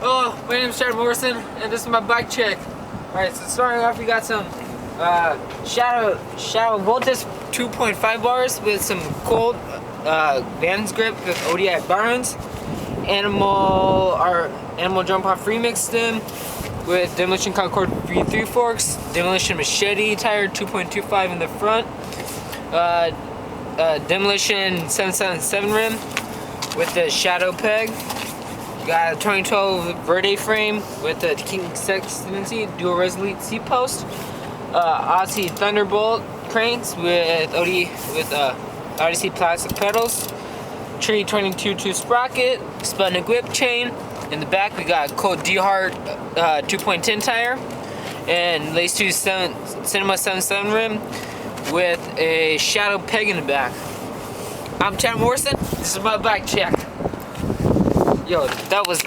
Oh, my name is Chad Morrison, and this is my bike check. Alright, so starting off, we got some Shadow Voltus 2.5 bars with some cold Vans grip with ODI Barons. Animal Jump Off remixed them with Demolition Concord V3 forks, Demolition Machete tire 2.25 in the front, Demolition 777 rim with the Shadow peg. Got a 2012 Verde frame with the King Sextancy dual resolute seat post. Aussie Thunderbolt cranks with Odyssey plastic pedals. Tree 22 sprocket, Sputnik whip chain. In the back we got Cold D-Hard 2.10 tire and Lace 2 Cinema 77 rim with a Shadow peg in the back. I'm Chad Morrison. This is my bike check. Yo, that was